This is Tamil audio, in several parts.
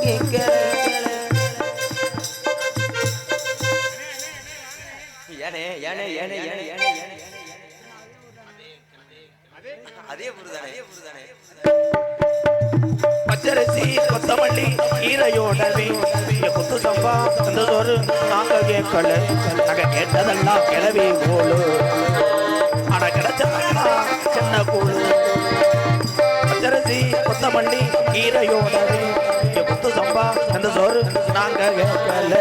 கேட்கல ஏனே ஏனே ஏனே ஏனே ஏனே ஏனே அதே புரிதானே பச்சரிசி கொத்தமல்லி ஈரையோடவே குத்து சம்பா அந்த சோறு நாங்க கேட்கல நாங்க கேட்டதெல்லாம் கிளவி போலு ஆனா கிடைச்சதெல்லாம் சின்ன கூழு பச்சரிசி கொத்தமல்லி ஈரையோடவே குத்து சம்பா அந்த சோறு நாங்க கேட்கல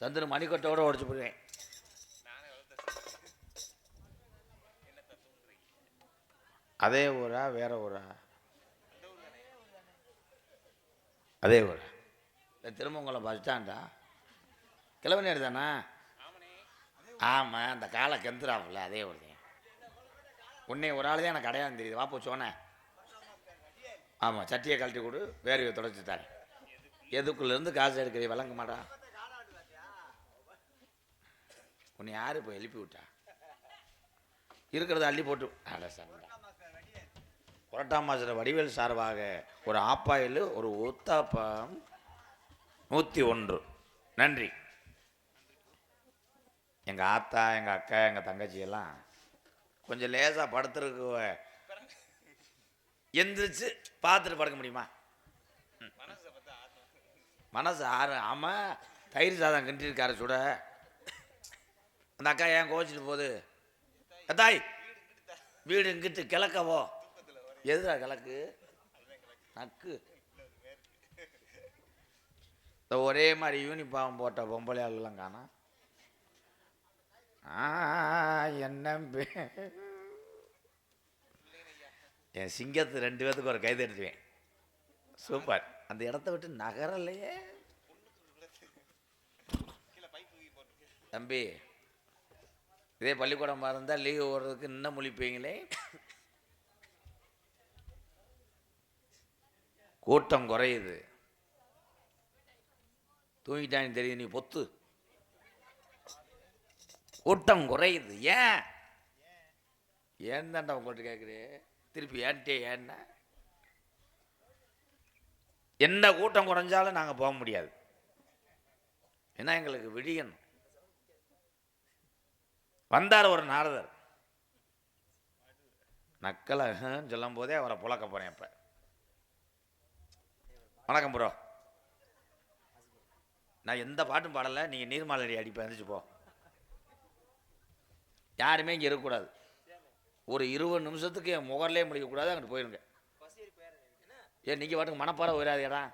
சந்திர மணிக்கட்டோட உடச்சு போடுவேன் அதே ஊரா வேற ஊரா அதே ஊரா திருமங்கலம் பஸ் ஸ்டாண்டா கிளம்பி தானா ஆமாம் அந்த காலை கெந்துராப்புல அதே ஊர் உன்னை ஒரு ஆள் தான் எனக்கு அடையாளம் தெரியுது வாப்போ சொன்னேன் ஆமாம் சட்டியை கழட்டி கொடு வேர்வையை தொடச்சி தரேன் எதுக்குள்ளேருந்து காசு எடுக்கிறீ விளங்க மாட்டா உன்னை யார் இப்போ எழுப்பி விட்டா இருக்கிறத அள்ளி போட்டு அட சார் புரட்டாம் மாதத்தில் வடிவேல் சார்பாக ஒரு ஆப்பாயில் ஒரு ஊத்தாப்பம் 101 நன்றி. எங்கள் ஆத்தா எங்கள் அக்கா எங்கள் தங்கச்சியெல்லாம் கொஞ்சம் லேசாக படுத்துருக்கு எந்திரிச்சு பார்த்துட்டு படுக்க முடியுமா? மனசு ஆறு ஆமாம் தயிர் சாதம் கிண்டிருக்காரு சுட அந்த அக்கா ஏன் கோச்சிட்டு போகுது தாய் வீடு இங்கிட்டு கிழக்கவோ எதுடா கிழக்கு நக்கு ஒரே மாதிரி யூனிஃபார்ம் போட்ட பொம்பளை ஆளுலாம் காணோம். என்ன என் சிங்கத்து 2 பேத்துக்கு ஒரு கைது எடுத்துவேன். சூப்பர். அந்த இடத்த விட்டு நகரலையே தம்பி. இதே பள்ளிக்கூடம் இருந்தால் லீவு ஓடுறதுக்கு இன்னும் முழிப்பீங்களே. கூட்டம் குறையுது. தூங்கிட்டான்னு தெரியுது நீ பொத்து. கூட்டம் குறையுது. ஏன் தாண்டா உங்கள்கிட்ட கேட்குறே திருப்பி ஏன்ட்டே ஏன்னா என்ன கூட்டம் குறைஞ்சாலும் நாங்கள் போக முடியாது. ஏன்னா எங்களுக்கு விடியணும். வந்தார் ஒரு நாரதர் நக்கலை சொல்லும் போதே அவரை புழக்க போகிறேன். இப்போ வணக்கம் ப்ரோ. நான் எந்த பாட்டும் பாடலை. நீங்கள் நீர்மாலடி அடிப்பேன் எழுந்திரிச்சு போ. யாருமே இங்கே இருக்கக்கூடாது. ஒரு 20 நிமிஷத்துக்கு என் முகர்லேயே முடிக்கக்கூடாது. அங்கிட்டு போயிருங்க. ஏன் நீங்கள் பாட்டுக்கு மனப்பாறை போயிடாது. இடம்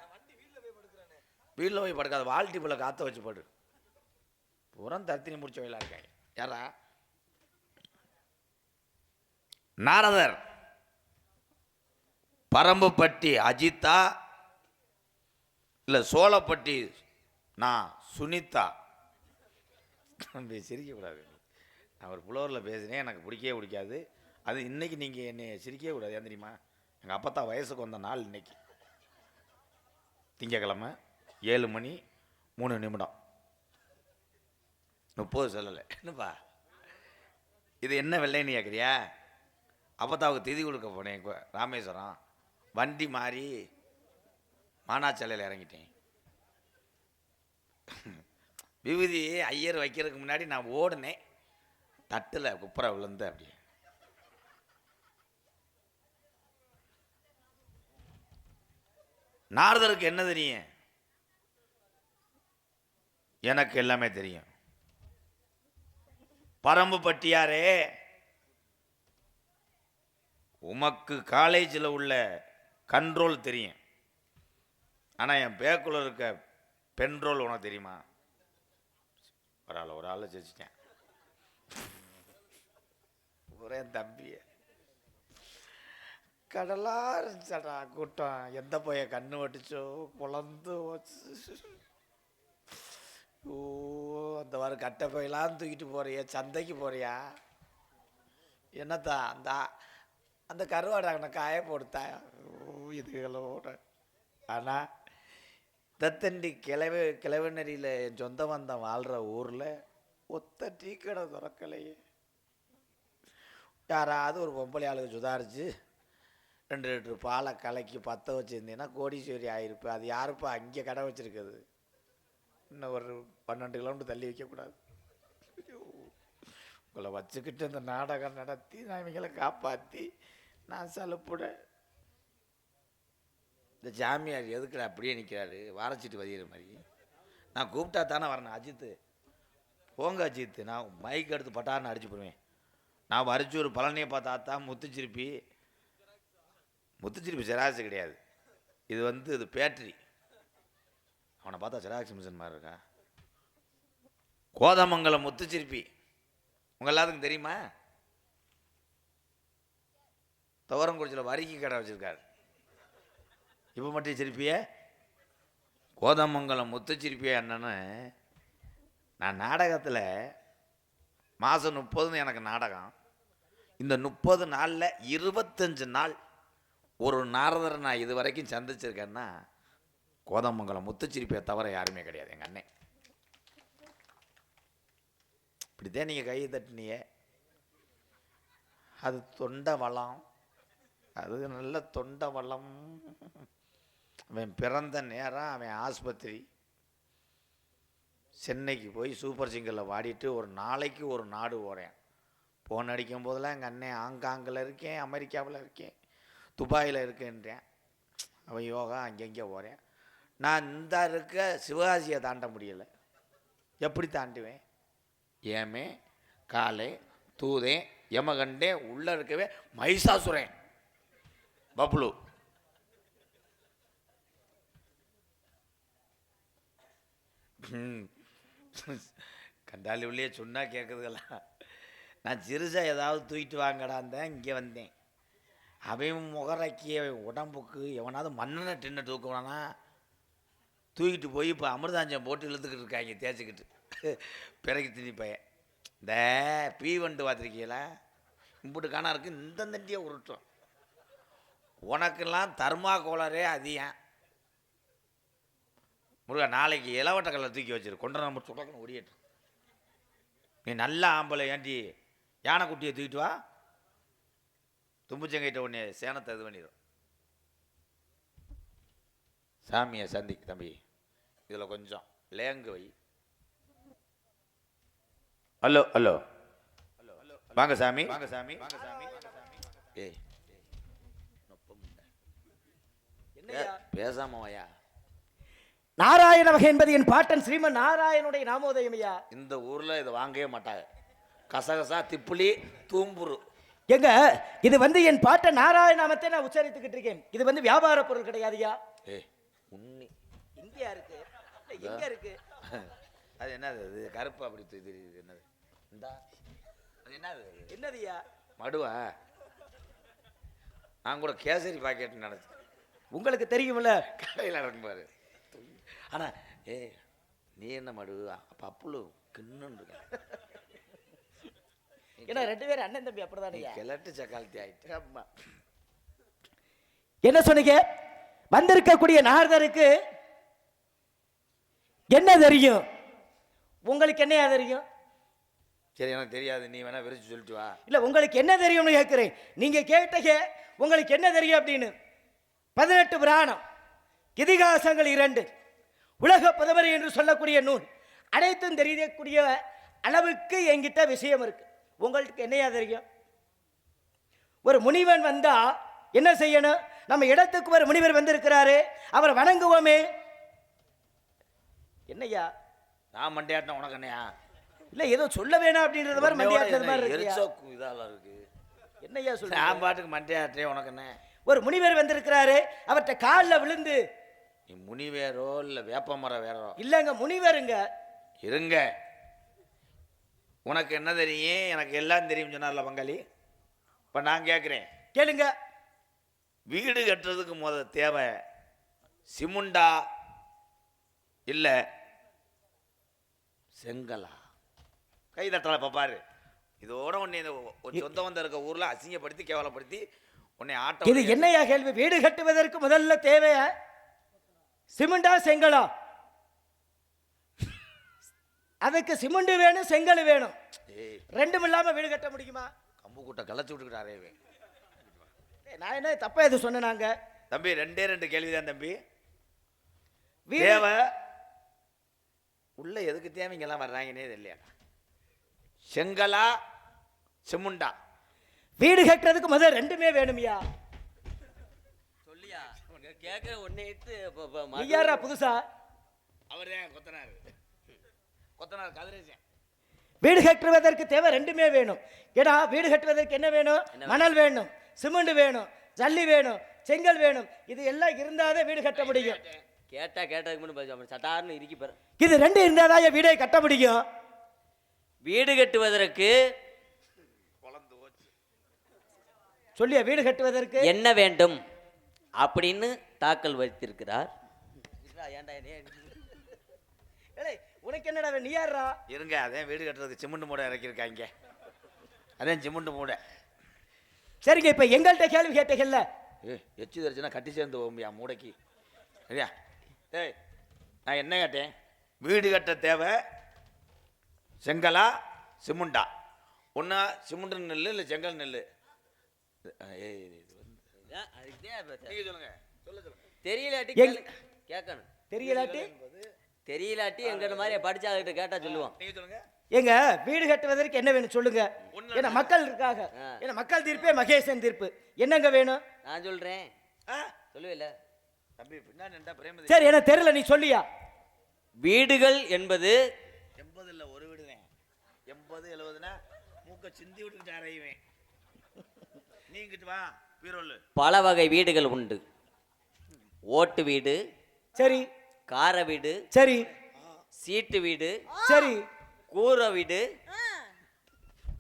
வீட்டில் போய் படுக்காது. வால்ட்டி போல காற்ற வச்சு போட்டு புறம் தத்தினி முடிச்ச வயலாக இருக்காங்க. யாரா நாரதர் பரம்புப்பட்டி அஜித்தா இல்லை சோழப்பட்டி நான் சுனிதா. சிரிக்கக்கூடாது. நான் ஒரு புலவரில் பேசுகிறேன். எனக்கு பிடிக்கவே பிடிக்காது. அது இன்றைக்கி நீங்கள் என்னை சிரிக்கவே கூடாது. ஏன் தெரியுமா? எங்கள் அப்பத்தா வயசுக்கு வந்த நாள் இன்னைக்கு திங்கக்கிழமை 7 மணி 3 நிமிடம் 30 சொல்லலை. என்னப்பா இது என்ன வெள்ளைன்னு கேட்குறியா? அப்பத்தாவுக்கு திதி கொடுக்க போனேன் ராமேஸ்வரம். வண்டி மாறி மானாச்சலையில் இறங்கிட்டேன். விபூதி ஐயர் வைக்கிறதுக்கு முன்னாடி நான் ஓடினேன். தட்டில் குப்புற விழுந்து அப்படியே நாரதருக்கு என்ன தெரியும்? எனக்கு எல்லாமே தெரியும். பரம்பு பட்டியாரே, உமக்கு காலேஜில் உள்ள கண்ட்ரோல் தெரியும். ஆனால் என் பேக்குள்ள இருக்க பெண்ட்ரோல் உனக்கு தெரியுமா? ஒரு ஆளை ஜெயிச்சிட்டேன். ஒரே தம்பிய கடலா இருந்துச்சாடா கூட்டம். எந்த போய கண்ணு வட்டிச்சோ குழந்து ஓ அந்த வாரம் கட்டை போயெல்லாம் தூக்கிட்டு போறியா? சந்தைக்கு போறியா? என்னத்தா அந்த அந்த கருவாடாங்கண்ண காய போடுத்தா இதுகளோட. ஆனால் தத்தண்டி கிழவனரியில் என் சொந்த வந்தம் வாழ்கிற ஊரில் ஒத்த டீ கடை திறக்கலையே. யாராவது ஒரு பொம்பளை ஆளுக்கு சுதாரித்து 2 லிட்டர் பாலை கலக்கி பற்ற வச்சுருந்தீங்கன்னா கோடீஸ்வரி ஆகிருப்பேன். அது யாருப்பா அங்கே கடை வச்சுருக்குது? இன்னும் ஒரு 12 கிலோமீட்டர் தள்ளி வைக்கக்கூடாது. உங்களை வச்சுக்கிட்டு இந்த நாடகம் நடத்தி நான் இவங்களை காப்பாற்றி நான் சலுப்புட. இந்த ஜாமியார் எதுக்குடா அப்படியே நிற்கிறாரு வாரச்சிட்டு வதிகிற மாதிரி? நான் கூப்பிட்டா தானே வரணும். அஜித்து போங்க அஜித்து, நான் மைக் எடுத்து பட்டான்னு அடிச்சு போடுவேன். நான் வரிச்சூர் பழனியப்பா தாத்தா முத்துச்சிருப்பி ஜெராக்ஸ் கிடையாது. இது இது பேட்டரி. அவனை பார்த்தா ஜெராக்ஸ் மிஷின் மாதிரி இருக்கா? கோதமங்கலம் முத்துச்சிருப்பி உங்கள் எல்லாத்துக்கும் தெரியுமா? துவரங்குறிச்சியில் வரிக்கி கடை வச்சுருக்காரு. இப்போ மட்டும் சிரிப்பிய கோதமங்கலம் முத்துச்சிருப்பியா என்னன்னு நான் நாடகத்தில் மாதம் 30 எனக்கு நாடகம். இந்த 30 நாளில் 25 நாள் ஒரு நாரதரை நான் இது வரைக்கும் சந்திச்சிருக்கேன்னா கோதமங்கலம் முத்துச்சிருப்பியை தவிர யாருமே கிடையாது. எங்கள் அண்ணன் இப்படித்தான் நீங்கள் கையை தட்டினிய. அது தொண்டை வளம், அது நல்ல தொண்டை வளம். அவன் பிறந்த நேரம் அவன் ஆஸ்பத்திரி சென்னைக்கு போய் சூப்பர் சிங்கரில் வாடிட்டு ஒரு நாளைக்கு ஒரு நாடு ஓடுறேன். ஃபோன் அடிக்கும் போதெல்லாம் எங்கள் அண்ணன் ஹாங்காங்கில் இருக்கேன், அமெரிக்காவில் இருக்கேன், துபாயில் இருக்கேன்றேன். அவன் யோகா அங்கங்கே ஓடுறேன். நான் இந்த இருக்க சிவகாசியை தாண்ட முடியலை. எப்படி தாண்டுவேன்? ஏமே காலே தூதேன் யமகண்டே உள்ளே இருக்கவே மைசாசுரேன் பப்ளு. கண்டாலி உள்ளே சொன்னால் கேட்குதுங்களா? நான் சிறுசா ஏதாவது தூக்கிட்டு வாங்கடான் தான் இங்கே வந்தேன். அவன் முகரைக்கிய உடம்புக்கு எவனாவது மண்ணெண்ணை டின்ன தூக்குவானா தூக்கிட்டு போய் இப்போ அமிர்தாஞ்சம் போட்டு இழுத்துக்கிட்டு இருக்காங்க தேய்ச்சிக்கிட்டு பிறகு திணி பையன். இந்த பீவண்டு பார்த்துருக்கீங்களா? இம்புட்டு காணா இருக்கு, இந்த தண்டியை உருட்டும். உனக்கெல்லாம் தர்மா கோளரே அதிகம். முருகா நாளைக்கு இளவட்ட கல்லை தூக்கி வச்சிரு, கொண்டு நம்ம சுடக்கணும் ஒடியட்டு. நீ நல்ல ஆம்பளை ஏண்டி யானைக்குட்டியை தூக்கிட்டு வா, தும்புச்சங்கைட்ட உடனே சேனத்தை இது பண்ணிடும். சாமியை சந்திக்கு தம்பி, இதில் கொஞ்சம் லேங்கு வை. ஹலோ ஹலோ வாங்க சாமி, வாங்க சாமி, வாங்க சாமி. ஏய் பேசாம வாயா. நாராயண வகை என்பது என் பாட்டன் ஸ்ரீமன் நாராயணனுடைய நாமோதயம் ஐயா. இந்த ஊர்ல இதை வாங்கவே மாட்டாங்க. கசகசா திப்புளி தூம்புரு. எங்க இது என் பாட்டன் நாராயண நாமத்தை நான் உச்சரித்துக்கிட்டு இருக்கேன். இது வியாபார பொருள் கிடையாதுயா. ஏய் உண்ணி இந்தியா இருக்கு, எங்க இருக்கு? அது என்னது? அது கருப்பு அப்படி தெரியுது. என்னது இந்தா? அது என்னது? என்னதுயா? மடுவா? நான் கூட கேசரி பாக்கெட் நினைச்சேன். உங்களுக்கு தெரியும்ல, கடையில் நடக்கும்பாரு. ஆனா ஏ நீ என்ன மடு பப்புளு கிண்ணுன்னு இருக்க. ஏன்னா 2 பேரும் அண்ணன் தம்பி அப்படிதானே. கிளட்டு சக்காலத்தி ஆயிட்டு. ஆமா. என்ன சொன்னீங்க? வந்திருக்கக்கூடிய நாரதருக்கு என்ன தெரியும்? உங்களுக்கு என்னையா தெரியும்? சரி எனக்கு தெரியாது, நீ வேணா விரிச்சு சொல்லிட்டு வா. இல்ல உங்களுக்கு என்ன தெரியும்னு கேட்கிறேன். நீங்க கேட்டீங்க உங்களுக்கு என்ன தெரியும் அப்படின்னு. 18 புராணம், இதிகாசங்கள் 2, உலக புதவரி என்று சொல்லக்கூடிய நூல் அனைத்தும் தெரியக்கூடிய அளவுக்கு என்கிட்ட விஷயம் இருக்கு. உங்களுக்கு என்னையா தெரியும்? ஒரு முனிவன் வந்தா என்ன செய்யணும்? நம்ம இடத்துக்கு ஒரு முனிவர் வந்திருக்கிறாரு, அவரை வணங்குவோமே. என்னையா நான் மண்டையாட்டின உனக்கு என்னையா? இல்ல ஏதோ சொல்ல வேணாம் அப்படின்றது மாதிரி மண்டையாட்டுறது மாதிரி இருக்கு. இதெல்லாம் இருக்கு. என்னையா சொல்ற? நான் பாட்டுக்கு மண்டையாட்டே உனக்கு என்ன? ஒரு முனிவர் வந்திருக்கிறாரு, அவர்கிட்ட காலில் விழுந்து. நீ முனிவேரோ இல்ல வேப்பமரம் வேறோ? இல்லங்க முனிவருங்க. இருங்க, உனக்கு என்ன தெரியும்? எனக்கு எல்லாம் தெரியும் சொன்னார்ல பங்காளி. இப்ப நான் கேட்கிறேன் கேளுங்க. வீடு கட்டுறதுக்கு தேவை சிமுண்டா இல்ல செங்கலா? கை தட்டல பாரு. இதோட உன்னை சொந்த வந்த இருக்க ஊர்ல அசிங்கப்படுத்தி கேவலப்படுத்தி உன்னை ஆட்டம். இது என்னையா கேள்வி? வீடு கட்டுவதற்கு முதல்ல தேவை சிமெண்டா செங்கலா? அதுக்கு சிமெண்ட் வேணும், செங்கல் வேணும். ரெண்டும் இல்லாம வீடு கட்ட முடியுமா? கூட்ட கலைச்சி விட்டுக்கிட்டாரே இவன். நான் என்ன தப்பா எது சொன்னாங்க? தம்பி 2 கேள்விதான் தம்பி. வீடு தேவை உள்ள எதுக்கு தேவைங்கெல்லாம் வர்றாங்கன்னே தெரியல. செங்கலா சிமுண்டா? வீடு கட்டுறதுக்கு முதல்ல ரெண்டுமே வேணும்யா. சொல்லியா கேட்க ஒன்னே நீ யாரா புதுசா? அவர்தான் கொத்தனார். கொத்தனார் கதிரேசன். வீடு கட்டுவதற்கு தேவை ரெண்டுமே வேணும். ஏன்னா வீடு கட்டுவதற்கு என்ன வேணும்? மணல் வேணும், சிமெண்ட் வேணும், ஜல்லி வேணும், செங்கல் வேணும். இது எல்லாம் இருந்தாதான் வீடு கட்ட முடியும். கேட்டதுக்கு முன்னாடி சட்டார்னு இறுக்கி பாரு. இது ரெண்டு இருந்தாதான் வீடை கட்ட முடியும். வீடு கட்டுவதற்கு சொல்லியா வீடு கட்டுவதற்கு என்ன வேண்டும் அப்படின்னு தாக்கல் வைத்திருக்கிறார். உனக்கு என்னடா நீ யாரா? இருங்க, அதான் வீடு கட்டுறதுக்கு சிமெண்ட் மூடை இறக்கியிருக்காங்க. அதான் சிமெண்ட் மூடை. சரிங்க, இப்ப எங்கள்கிட்ட கேள்வி கேட்டீங்கல்ல. எச்சு தரிச்சுன்னா கட்டி சேர்ந்து போகும்பியா மூடைக்கு. சரியா? ஏய், நான் என்ன கேட்டேன்? வீடு கட்ட தேவை செங்கலா சிமுண்டா? ஒன்றா சிமுண்டு நெல் இல்லை செங்கல் நெல்? சொல்லுங்க. தெரியலாட்டி கேட்கணும். தெரியலாட்டி எங்க மாதிரி படிச்சாகிட்ட கேட்டா சொல்லுவோம். நீங்க சொல்லுங்க. எங்க வீடு கட்டுவதற்கு என்ன வேணும் சொல்லுங்க. ஏன்னா மக்கள் இருக்காங்க. ஏன்னா மக்கள் தீர்ப்பே மகேசன் தீர்ப்பு. என்னங்க வேணும்? நான் சொல்றேன். சொல்லுவில்ல தம்பி பின்னாடி நின்றா பிரேமதி. சரி, எனக்கு தெரியல, நீ சொல்லியா. வீடுகள் என்பது 80 இல்ல ஒரு வீடு தான். 80 70னா மூக்க சிந்தி விட்டுக்கிட்டு அறையுவேன். நீங்கிட்டு வா பீரோல். பல வகை வீடுகள் உண்டு. ஓட்டு வீடு, சரி, கார வீடு, சரி, சீட்டு வீடு, சரி, கூரை வீடு,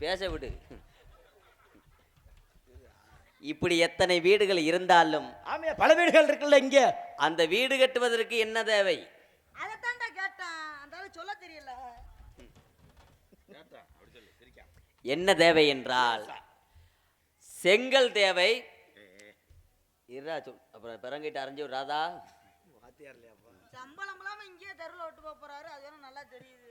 பேச வீடு, இப்படி எத்தனை வீடுகள் இருந்தாலும் ஆமையா பல வீடுகள் இருக்குல்ல இங்க. அந்த வீடு கட்டுவதற்கு என்ன தேவை? அதத்தான்டா கேட்டான். அந்த சொல்ல தெரியல. என்ன தேவை என்றால் செங்கல் தேவை. அப்புறம் பிறங்கிட்டு அரைஞ்சு ராதா சம்பளம் இல்லாம இங்கே தெருவில் விட்டு போறாரு. அது வேணும் நல்லா தெரியுது.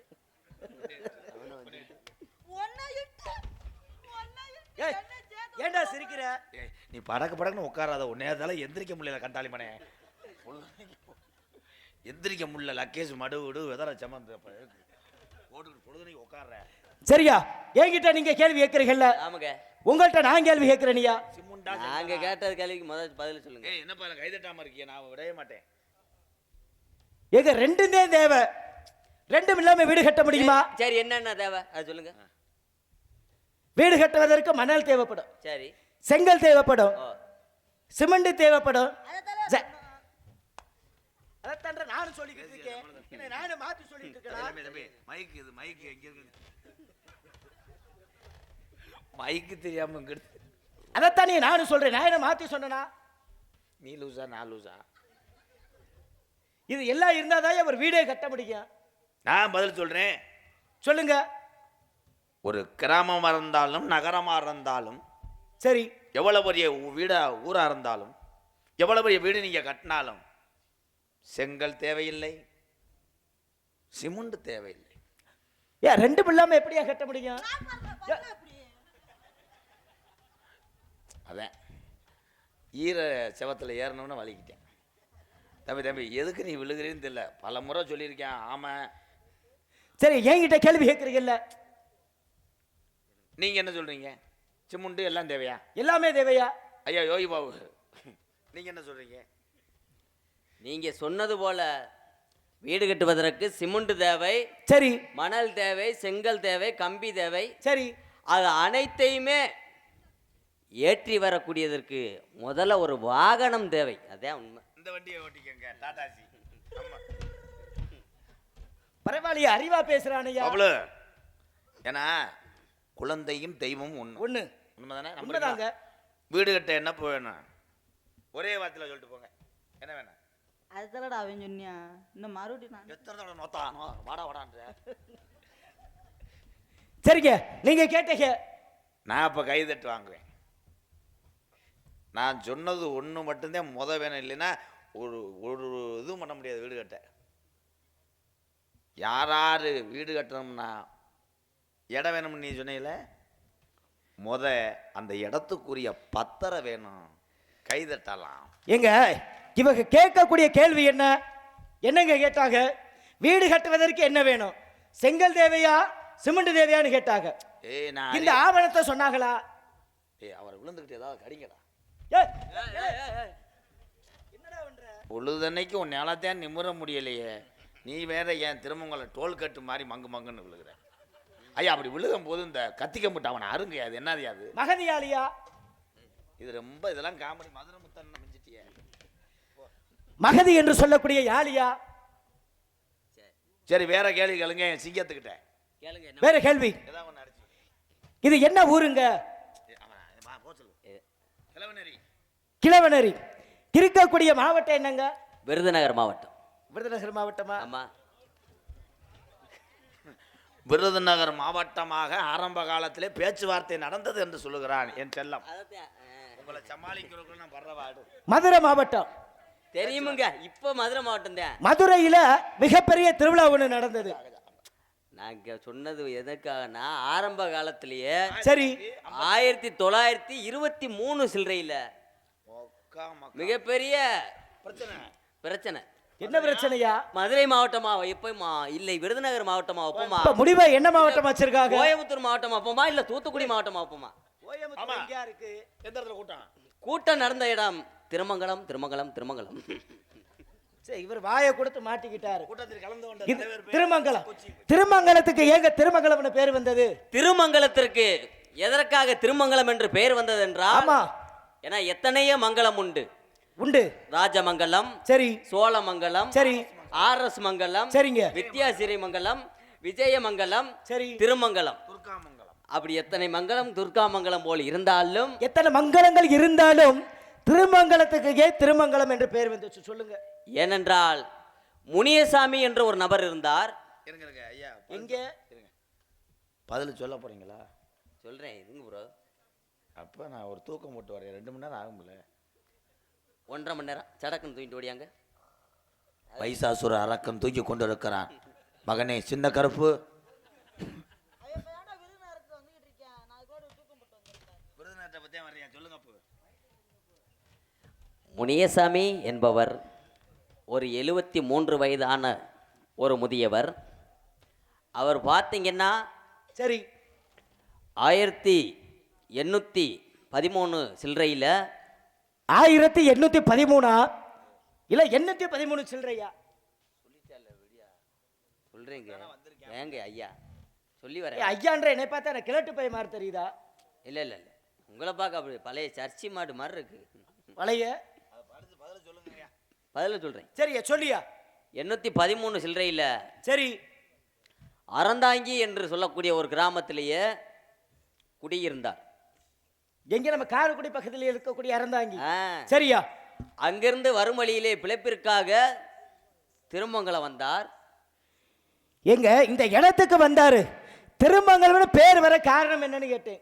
ஏண்டா சிரிக்கிற? நீ படக்குன்னு உட்காராத. உன்னையாதால எந்திரிக்க முடியல கண்டாளி மனே. எந்திரிக்க முடியல. லக்கேஜ் மடு விடு வெதர சமந்து போட்டுக்கிட்டு பொழுது நீ உட்கார்ற. சரியா? என்கிட்ட நீங்க கேள்வி கேட்கறீங்கல்ல. ஆமாங்க. உங்கள்கிட்ட நான் கேள்வி கேட்கிறேனியா? சிமுண்டா நாங்க கேட்டது கேள்விக்கு முதல் பதில் சொல்லுங்க. என்னப்பா கைதட்டாம இருக்கிய? நான் விடவே மாட்டேன். எங்க ரெண்டுமே தேவை. ரெண்டும் இல்லாம வீடு கட்ட முடியுமா? சரி, என்னென்ன தேவை அது சொல்லுங்க. வீடு கட்டுவதற்கு மணல் தேவைப்படும், சரி, செங்கல் தேவைப்படும், சிமெண்ட் தேவைப்படும். அதைத்தாண்ட நானும் சொல்லிக்கிட்டு இருக்கேன். நானும் மாத்தி சொல்லிட்டு இருக்கேன். மைக் இது மைக் எங்க இருக்கு? மைக்கு தெரியாம இங்க. அதைத்தான் நானும் சொல்றேன். நான் என்ன மாத்தி சொன்னா? நீ லூசா நான் லூசா? இது எல்லாம் இருந்தாதான் ஒரு வீடே கட்ட முடியும். நான் பதில் சொல்றேன். சொல்லுங்க. ஒரு கிராமமா இருந்தாலும் நகரமா இருந்தாலும் சரி, எவ்வளவு பெரிய வீடா ஊரா இருந்தாலும் எவ்வளவு பெரிய வீடு நீங்க கட்டினாலும் செங்கல் தேவையில்லை, சிமெண்ட் தேவையில்லை. ஏன் ரெண்டும் இல்லாம எப்படியா கட்ட முடியும்? அதான் ஈர செவத்தில் ஏறணும்னு வலிக்கிட்டேன். தம்பி எதுக்கு நீ விழுகிறேன்னு தெரியல. பல முறை சொல்லியிருக்கேன். ஆமா, சரி, என்கிட்ட கேள்வி கேட்கறீங்கல்ல. நீங்க என்ன சொல்றீங்க? சிமுண்டு எல்லாம் தேவையா? எல்லாமே தேவையா? ஐயா யோகி பாபு, நீங்க என்ன சொல்றீங்க? நீங்க சொன்னது போல வீடு கட்டுவதற்கு சிமெண்ட் தேவை, சரி, மணல் தேவை, செங்கல் தேவை, கம்பி தேவை. சரி, அது அனைத்தையுமே ஏற்றி வரக்கூடியதற்கு முதல்ல ஒரு வாகனம் தேவை. அதான் உண்மை. இந்த வண்டியை ஓட்டிக்கங்க, டாடாசி. பரவாயில்லையா, அறிவா பேசுறானையா. அவ்வளோ. ஏன்னா குழந்தையும் தெய்வமும் ஒன்று. உண்மைதானே? உண்மைதாங்க. வீடு கட்ட என்ன வேணும்? ஒரே வார்த்தையில் சொல்லிட்டு போங்க. என்ன வேணும்? அதுதான்டா அவன் சொன்னியா. இன்னும் மறுபடியும் நான் எத்தனை தடவை நோத்தானோ வாடா வாடான்ற. சரிங்க, நீங்க கேட்டீங்க. நான் இப்போ கை தட்டு வாங்குவேன். நான் சொன்னது ஒன்று மட்டும்தான் வேணும். இல்லைன்னா ஒரு ஒரு இதுவும் பண்ண முடியாது வீடு கட்ட. யார் வீடு கட்டணும்னா இடம் வேணும்னு நீ சொன்னீங்கள, அந்த இடத்துக்குரிய பத்தரை வேணும், கைதட்டலாம். எங்க இவங்க கேட்கக்கூடிய கேள்வி என்ன? என்னங்க கேட்டாங்க? வீடு கட்டுவதற்கு என்ன வேணும்? செங்கல் தேவையா சிமெண்ட் தேவையான்னு கேட்டாங்க. இந்த ஆவணத்தை சொன்னாங்களா? அவரை விழுந்துக்கிட்டு ஏதாவது கடிங்கடா. ஏய், பொழுதன்னைக்கு உன் நிலத்தான் நிமிர முடியலையே, நீ வேற என் திருமங்கல டோல் கட்டு மாதிரி மங்கு மங்குன்னு விழுகிற. ஐயா அப்படி விழுகும் போது இந்த கத்திக்கம்பட்டு அவனை அருங்க, அது என்னது அது? மகதியாலியா? இது ரொம்ப இதெல்லாம் காமெடி. மதுரை முத்தன் மிஞ்சிட்டியே. மகதி என்று சொல்லக்கூடிய யாழியா? சரி வேற கேள்வி கேளுங்க. என் சிங்கத்துக்கிட்ட கேளுங்க. வேற கேள்வி. ஏதாவது ஒன்று அடிச்சு. இது என்ன ஊருங்க? கிழவனேரி. கிழவனேரி. இருக்கக்கூடிய மாவட்டம் என்னங்க? விருதுநகர் மாவட்டம். விருதுநகர் மாவட்டமா? ஆமா. விருதுநகர் மாவட்டமாக ஆரம்ப காலத்திலே பேச்சுவார்த்தை நடந்தது என்று சொல்லுகிறான் என் செல்லம். உங்களை சமாளிக்கிறவங்க நான் பரவாடு. மதுரை மாவட்டம் தெரியுமுங்க. இப்ப மதுரை மாவட்டம் தான். மதுரையில மிகப்பெரிய திருவிழா ஒண்ணு நடந்தது. நாங்க சொன்னது எதற்காகனா ஆரம்ப காலத்திலேயே சரி 1923 சில்லறையில மிகப்பெரிய பிரச்சனை. என்ன பிரச்சனையா? மதுரை மாவட்டமா எப்பமா இல்லை விருதுநகர் மாவட்டமா அப்பமா? முடிவை என்ன மாவட்டம் வச்சிருக்காங்க? கோயம்புத்தூர் மாவட்டம் அப்பமா இல்ல தூத்துக்குடி மாவட்டமா அப்பமா? கோயம்புத்தூர் எங்க இருக்கு? எந்த இடத்துல கூட்டம் நடந்த இடம் திருமங்கலம். சரி, இவர் வாயை கொடுத்து மாட்டிக்கிட்டாரு. கூட்டத்தில் கலந்து கொண்ட திருமங்கலம். திருமங்கலத்துக்கு ஏங்க திருமங்கலம்னு பேர் வந்தது? திருமங்கலத்திற்கு எதற்காக திருமங்கலம் என்று பெயர் வந்தது என்றால், ஆமா, ஏன்னா எத்தனையோ மங்கலம் உண்டு. ராஜமங்கலம், சரி, சோழமங்கலம், சரி, ஆர்எஸ் மங்கலம், சரிங்க, வித்யாசிரி மங்கலம், விஜயமங்கலம், சரி, திருமங்கலம், அப்படி எத்தனை மங்கலம் துர்காமங்கலம் போல் இருந்தாலும், எத்தனை மங்கலங்கள் இருந்தாலும் திருமங்கலத்துக்கு ஏன் திருமங்கலம் என்று பெயர் வந்துச்சு சொல்லுங்க. ஏனென்றால் முனியசாமி என்ற ஒரு நபர் இருந்தார். ஐயா எங்க பதில் சொல்ல போறீங்களா? சொல்றேன் இருங்க ப்ரோ. அப்ப நான் ஒரு தூக்கம் போட்டு வரேன். 2 மணி நேரம் ஆகும்ல. 1.5 மணி நேரம் சடக்குன்னு தூக்கிட்டு ஓடியாங்க. வைசாசுர அரக்கன் தூக்கி கொண்டு இருக்கிறான். மகனே சின்ன கருப்பு, முனியசாமி என்பவர் ஒரு 73 வயதான ஒரு முதியவர். அவர் பார்த்தீங்கன்னா சரி 1813 சில்லறையில் 1813 இல்ல 813 சில்லறையா? சொல்றீங்க ஏங்க ஐயா சொல்லி வரேன். ஐயான்ற என்னை பார்த்தா எனக்கு கிழட்டு பை மாதிரி தெரியுதா? இல்லை இல்லை இல்லை, உங்களை பார்க்க அப்படி பழைய சர்ச்சி மாடு மாதிரி இருக்கு. பழைய பதில சொல்றேன். சரியா சொல்லியா? 813 சில்லறையில் சரி அறந்தாங்கி என்று சொல்லக்கூடிய ஒரு கிராமத்திலேயே குடியிருந்தார். எங்க நம்ம காரைக்குடி பக்கத்தில் இருக்கக்கூடிய அறந்தாங்கி. சரியா? அங்கிருந்து வரும் வழியிலே பிழைப்பிற்காக திருமங்கலம் வந்தார். எங்க இந்த இடத்துக்கு வந்தாரு, திருமங்கலம்னு பேர் வர காரணம் என்னன்னு கேட்டேன்.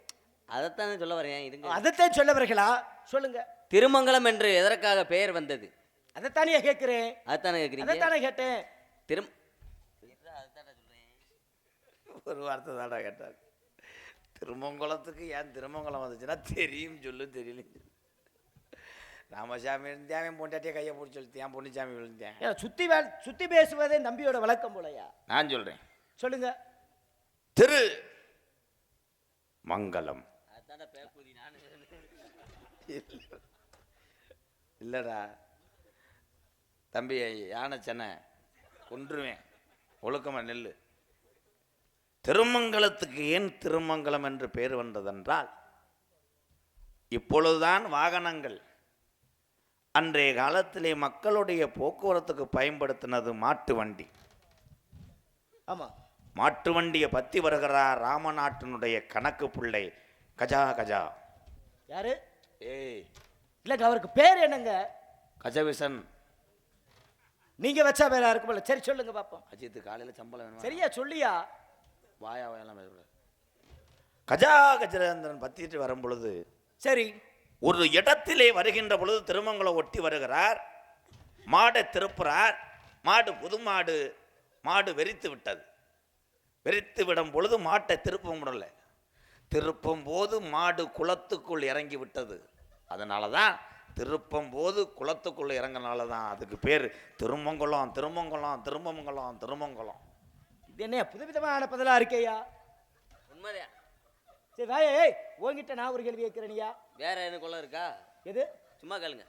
அதைத்தானே சொல்ல வரேன். அதைத்தான் சொல்ல வரீங்களா? சொல்லுங்க. திருமங்கலம் என்று எதற்காக பெயர் வந்தது? அதைத்தானே கேட்கிறேன். அதைத்தானே கேட்கிறீங்க? அதைத்தானே கேட்டேன். ஒரு வார்த்தை தாடா கேட்டார். திருமங்கலத்துக்கு ஏன் திருமங்கலம் வந்துச்சுன்னா தெரியும் சொல்லு, தெரியல. ராமசாமி இருந்தேன், பொண்டாட்டியே கையை பிடிச்சி சொல்லித்தேன், பொன்னிச்சாமி விழுந்தேன். சுத்தி பேசுவதே நம்பியோட வழக்கம் போலையா? நான் சொல்றேன், சொல்லுங்க. திரு மங்கலம் இல்லடா தம்பி, யானை சென்னை கொன்றுவேன், ஒழுக்கமா நெல்லு. திருமங்கலத்துக்கு ஏன் திருமங்கலம் என்று பெயர் வந்ததென்றால், இப்பொழுதுதான் வாகனங்கள். அன்றைய காலத்திலே மக்களுடைய போக்குவரத்துக்கு பயன்படுத்தினது மாட்டு வண்டி. ஆமா, மாட்டு வண்டியை பத்தி வருகிறார் ராமநாட்டினுடைய கணக்கு பிள்ளை கஜா கஜா. யாரு? ஏய் இல்லங்க, அவருக்கு பேர் என்னங்க? கஜவிசன். நீங்க வச்சா பேரா இருக்கும்ல. சரி சொல்லுங்க பாப்போம். அஜித்து காலையில் சம்பளம் வேணும். சரியா சொல்லியா? வாயா வாயெல்லாம் கஜா கஜேந்திரன் பத்திட்டு வரும் பொழுது, சரி ஒரு இடத்திலே வருகின்ற பொழுது திருமங்கலம் ஒட்டி வருகிறார். மாடை திருப்புறார். மாடு புது மாடு. மாடு வெறித்து விட்டது. வெறித்து விடும் பொழுது மாட்டை திருப்ப முடியல. திருப்பும் போது மாடு குளத்துக்குள் இறங்கி விட்டது. அதனால தான் திருப்பும் போது குளத்துக்குள்ள இறங்கினால தான் அதுக்கு பேர் திருமங்கலம் திருமங்கலம் திருமங்கலம் திருமங்கலம். இது என்ன புதுவிதமான பதிலா இருக்கேயா? உண்மையா? சரி வாயே, ஏய் உன்கிட்ட நான் ஒரு கேள்வி கேட்கிறேனியா. வேற என்ன கொள்ள இருக்கா? எது? சும்மா கேளுங்க.